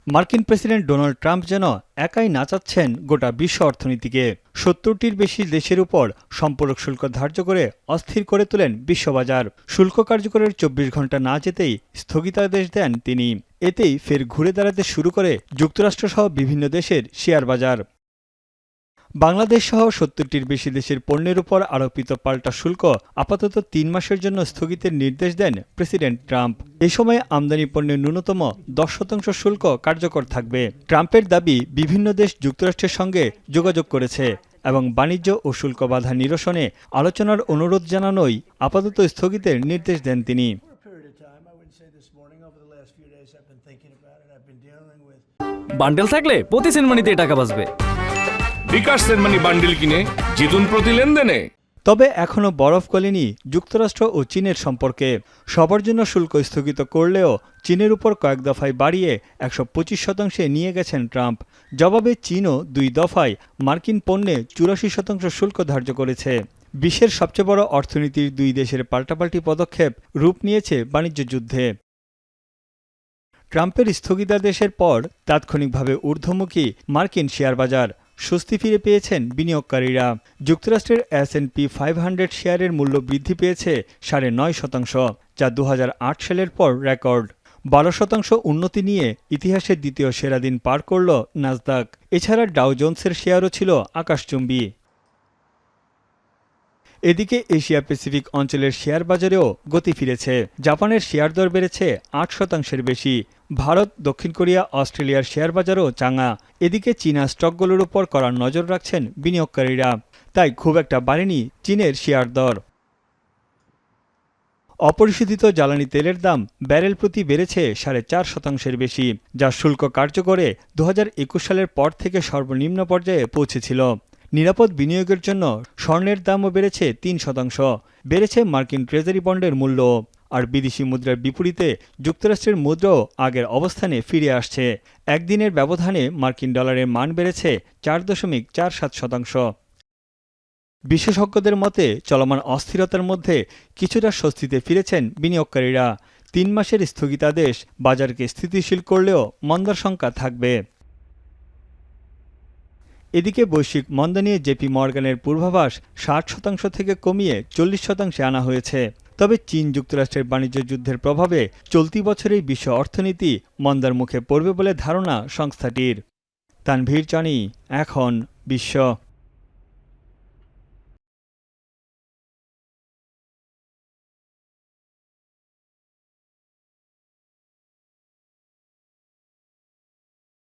মার্কিন president Donald Trump যেন একাই নাচাচ্ছেন গোটা বিশ্ব অর্থনীতিকে। ৭০টির বেশি দেশের উপর সম্পূরক শুল্ক ধার্য করে অস্থির করে তোলেন বিশ্ববাজার। শুল্ক কার্যকরের ২৪ ঘণ্টা না যেতেই স্থগিতাদেশ দেন তিনি। এতেই ফের ঘুরে দাঁড়াতে শুরু করে যুক্তরাষ্ট্রসহ বিভিন্ন দেশের শেয়ার বাজার। বাংলাদেশ সহ ৭০টির বেশি দেশের পণ্যের উপর আরোপিত পাল্টা শুল্ক আপাতত ৩ মাসের জন্য স্থগিতের নির্দেশ দেন প্রেসিডেন্ট ট্রাম্প। এ সময় আমদানি পণ্যের ন্যূনতম ১০% শুল্ক কার্যকর থাকবে। ট্রাম্পের দাবি, বিভিন্ন দেশ যুক্তরাষ্ট্রের সঙ্গে যোগাযোগ করেছে এবং বাণিজ্য ও শুল্ক বাধা নিরসনে আলোচনার অনুরোধ জানানোই আপাতত স্থগিতের নির্দেশ দেন তিনি। বান্ডেল থাকলে প্রতি সেনমানিতে টাকা বাঁচবে। বিকাশ সেনমানি বান্ডেল কিনে জিতুন প্রতি লেনদেনে। তবে এখনও বরফ গলেনি যুক্তরাষ্ট্র ও চীনের সম্পর্কে। সবার জন্য শুল্ক স্থগিত করলেও চীনের উপর কয়েক দফায় বাড়িয়ে ১২৫% নিয়ে গেছেন ট্রাম্প। জবাবে চীনও ২ দফায় মার্কিন পণ্যে ৮৪% শুল্ক ধার্য করেছে। বিশ্বের সবচেয়ে বড় অর্থনীতির দুই দেশের পাল্টাপাল্টি পদক্ষেপ রূপ নিয়েছে বাণিজ্য যুদ্ধে। ট্রাম্পের স্থগিতাদেশের পর তাৎক্ষণিকভাবে ঊর্ধ্বমুখী মার্কিন শেয়ার বাজার। স্বস্তি ফিরে পেয়েছেন বিনিয়োগকারীরা। যুক্তরাষ্ট্রের S&P 500 শেয়ারের মূল্য বৃদ্ধি পেয়েছে ৯.৫%, যা ২০০৮ সালের পর রেকর্ড। ১২% উন্নতি নিয়ে ইতিহাসের দ্বিতীয় সেরা দিন পার করল নাসদাক। এছাড়া ডাও জোন্সের শেয়ারও ছিল আকাশচুম্বী। এদিকে এশিয়া প্যাসিফিক অঞ্চলের শেয়ার বাজারেও গতি ফিরেছে। জাপানের শেয়ার দর বেড়েছে ৮%-এর বেশি। ভারত, দক্ষিণ কোরিয়া, অস্ট্রেলিয়ার শেয়ার বাজারও চাঙা। এদিকে চীনা স্টকগুলোর উপর কড়া নজর রাখছেন বিনিয়োগকারীরা। তাই খুব একটা বাড়েনি চীনের শেয়ার দর। অপরিশোধিত জ্বালানি তেলের দাম ব্যারেল প্রতি বেড়েছে ৪.৫%-এর বেশি, যা শুল্ক কার্যকরে ২০২১ সালের পর থেকে সর্বনিম্ন পর্যায়ে পৌঁছেছিল। নিরাপদ বিনিয়োগের জন্য স্বর্ণের দামও বেড়েছে ৩%। বেড়েছে মার্কিন ট্রেজারি বন্ডের মূল্য। আর বিদেশি মুদ্রার বিপরীতে যুক্তরাষ্ট্রের মুদ্রাও আগের অবস্থানে ফিরে আসছে। একদিনের ব্যবধানে মার্কিন ডলারের মান বেড়েছে ৪.৪৭%। বিশেষজ্ঞদের মতে চলমান অস্থিরতার মধ্যে কিছুটা স্বস্তিতে ফিরেছেন বিনিয়োগকারীরা। ৩ মাসের স্থগিতাদেশ বাজারকে স্থিতিশীল করলেও মন্দার শঙ্কা থাকবে। এদিকে বৈশ্বিক মন্দা নিয়ে জেপি মর্গানের পূর্বাভাস ৬০% থেকে কমিয়ে ৪০%-এ আনা হয়েছে। তবে চীন যুক্তরাষ্ট্রের বাণিজ্য যুদ্ধের প্রভাবে চলতি বছরেই বিশ্ব অর্থনীতি মন্দার মুখে পড়বে বলে ধারণা সংস্থাটির। তানভীর জানি, এখন বিশ্ব।